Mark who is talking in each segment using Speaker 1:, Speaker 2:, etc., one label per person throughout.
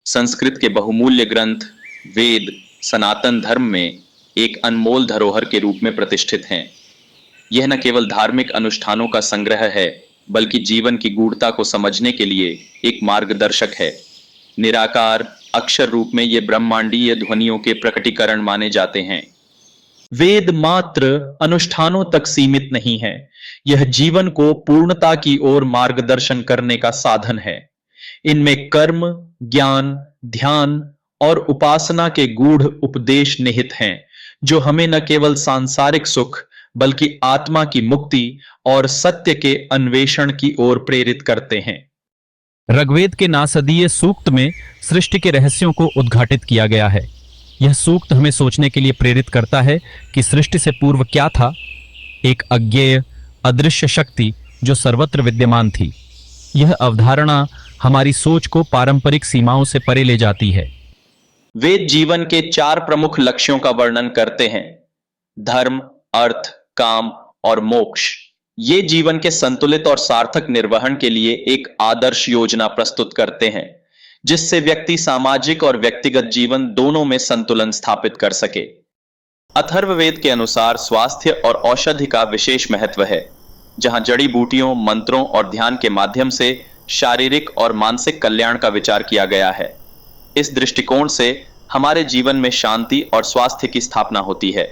Speaker 1: संस्कृत के बहुमूल्य ग्रंथ वेद सनातन धर्म में एक अनमोल धरोहर के रूप में प्रतिष्ठित हैं। यह न केवल धार्मिक अनुष्ठानों का संग्रह है, बल्कि जीवन की गूढ़ता को समझने के लिए एक मार्गदर्शक है। निराकार अक्षर रूप में ये ब्रह्मांडीय ध्वनियों के प्रकटीकरण माने जाते हैं। वेद मात्र अनुष्ठानों तक सीमित नहीं है, यह जीवन को पूर्णता की ओर मार्गदर्शन करने का साधन है। इनमें कर्म, ज्ञान, ध्यान और उपासना के गूढ़ उपदेश निहित हैं, जो हमें न केवल सांसारिक सुख बल्कि आत्मा की मुक्ति और सत्य के अन्वेषण की ओर प्रेरित करते हैं।
Speaker 2: ऋग्वेद के नासदीय सूक्त में सृष्टि के रहस्यों को उद्घाटित किया गया है। यह सूक्त हमें सोचने के लिए प्रेरित करता है कि सृष्टि से पूर्व क्या था। एक अज्ञेय अदृश्य शक्ति जो सर्वत्र विद्यमान थी। यह अवधारणा हमारी सोच को पारंपरिक सीमाओं से परे ले जाती है।
Speaker 1: वेद जीवन के 4 प्रमुख लक्ष्यों का वर्णन करते हैं: धर्म, अर्थ, काम और मोक्ष। ये जीवन के संतुलित और सार्थक निर्वहन के लिए एक आदर्श योजना प्रस्तुत करते हैं, जिससे व्यक्ति सामाजिक और व्यक्तिगत जीवन दोनों में संतुलन स्थापित कर सके। अथर्ववेद के अनुसार स्वास्थ्य और औषधि का विशेष महत्व है, जहां जड़ी बूटियों, मंत्रों और ध्यान के माध्यम से शारीरिक और मानसिक कल्याण का विचार किया गया है। इस दृष्टिकोण से हमारे जीवन में शांति और स्वास्थ्य की स्थापना होती है।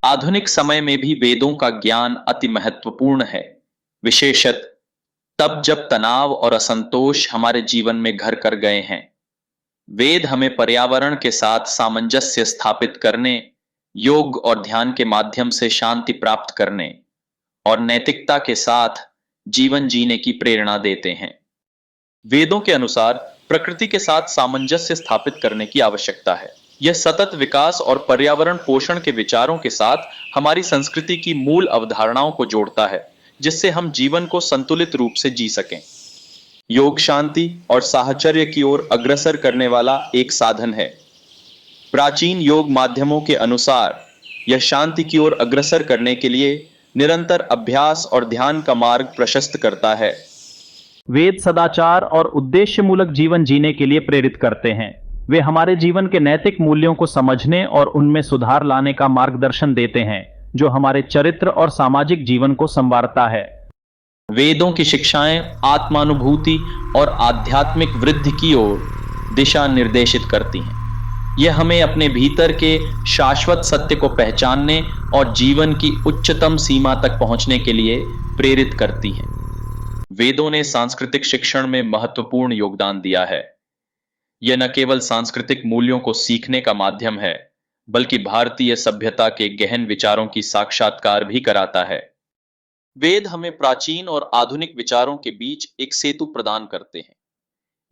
Speaker 1: आधुनिक समय में भी वेदों का ज्ञान अति महत्वपूर्ण है, विशेषत तब जब तनाव और असंतोष हमारे जीवन में घर कर गए हैं। वेद हमें पर्यावरण के साथ सामंजस्य स्थापित करने, योग और ध्यान के माध्यम से शांति प्राप्त करने और नैतिकता के साथ जीवन जीने की प्रेरणा देते हैं। वेदों के अनुसार प्रकृति के साथ सामंजस्य स्थापित करने की आवश्यकता है। यह सतत विकास और पर्यावरण पोषण के विचारों के साथ हमारी संस्कृति की मूल अवधारणाओं को जोड़ता है, जिससे हम जीवन को संतुलित रूप से जी सकें। योग शांति और साहचर्य की ओर अग्रसर करने वाला एक साधन है। प्राचीन योग माध्यमों के अनुसार यह शांति की ओर अग्रसर करने के लिए निरंतर अभ्यास और ध्यान का मार्ग प्रशस्त करता है।
Speaker 2: वेद सदाचार और उद्देश्यमूलक जीवन जीने के लिए प्रेरित करते हैं। वे हमारे जीवन के नैतिक मूल्यों को समझने और उनमें सुधार लाने का मार्गदर्शन देते हैं, जो हमारे चरित्र और सामाजिक जीवन को संवारता है।
Speaker 1: वेदों की शिक्षाएं आत्मानुभूति और आध्यात्मिक वृद्धि की ओर दिशा निर्देशित करती हैं। यह हमें अपने भीतर के शाश्वत सत्य को पहचानने और जीवन की उच्चतम सीमा तक पहुंचने के लिए प्रेरित करती हैं। वेदों ने सांस्कृतिक शिक्षण में महत्वपूर्ण योगदान दिया है। यह न केवल सांस्कृतिक मूल्यों को सीखने का माध्यम है, बल्कि भारतीय सभ्यता के गहन विचारों की साक्षात्कार भी कराता है। वेद हमें प्राचीन और आधुनिक विचारों के बीच एक सेतु प्रदान करते हैं।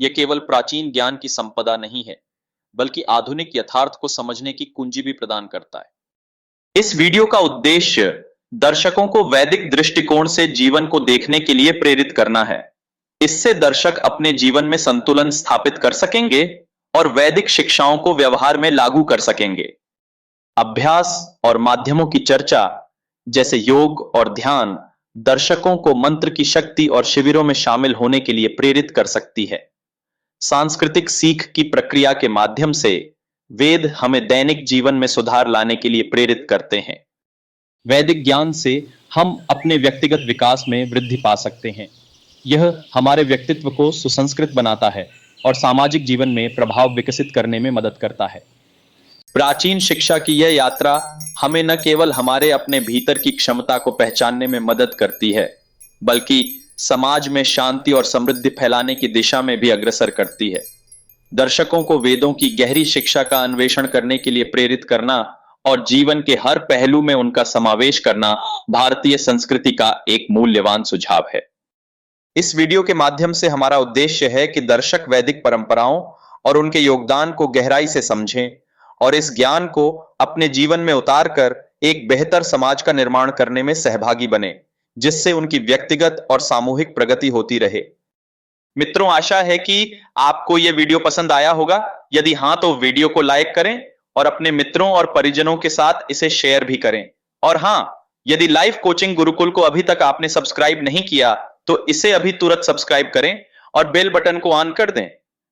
Speaker 1: यह केवल प्राचीन ज्ञान की संपदा नहीं है, बल्कि आधुनिक यथार्थ को समझने की कुंजी भी प्रदान करता है। इस वीडियो का उद्देश्य दर्शकों को वैदिक दृष्टिकोण से जीवन को देखने के लिए प्रेरित करना है। इससे दर्शक अपने जीवन में संतुलन स्थापित कर सकेंगे और वैदिक शिक्षाओं को व्यवहार में लागू कर सकेंगे। अभ्यास और माध्यमों की चर्चा जैसे योग और ध्यान दर्शकों को मंत्र की शक्ति और शिविरों में शामिल होने के लिए प्रेरित कर सकती है। सांस्कृतिक सीख की प्रक्रिया के माध्यम से वेद हमें दैनिक जीवन में सुधार लाने के लिए प्रेरित करते हैं। वैदिक ज्ञान से हम अपने व्यक्तिगत विकास में वृद्धि पा सकते हैं। यह हमारे व्यक्तित्व को सुसंस्कृत बनाता है और सामाजिक जीवन में प्रभाव विकसित करने में मदद करता है। प्राचीन शिक्षा की यह यात्रा हमें न केवल हमारे अपने भीतर की क्षमता को पहचानने में मदद करती है, बल्कि समाज में शांति और समृद्धि फैलाने की दिशा में भी अग्रसर करती है। दर्शकों को वेदों की गहरी शिक्षा का अन्वेषण करने के लिए प्रेरित करना और जीवन के हर पहलू में उनका समावेश करना भारतीय संस्कृति का एक मूल्यवान सुझाव है। इस वीडियो के माध्यम से हमारा उद्देश्य है कि दर्शक वैदिक परंपराओं और उनके योगदान को गहराई से समझें और इस ज्ञान को अपने जीवन में उतारकर एक बेहतर समाज का निर्माण करने में सहभागी बने, जिससे उनकी व्यक्तिगत और सामूहिक प्रगति होती रहे। मित्रों, आशा है कि आपको यह वीडियो पसंद आया होगा। यदि हां, तो वीडियो को लाइक करें और अपने मित्रों और परिजनों के साथ इसे शेयर भी करें। और हां, यदि लाइव कोचिंग गुरुकुल को अभी तक आपने सब्सक्राइब नहीं किया, तो इसे अभी तुरंत सब्सक्राइब करें और बेल बटन को ऑन कर दें।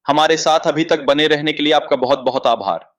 Speaker 1: हमारे साथ अभी तक बने रहने के लिए आपका बहुत बहुत आभार।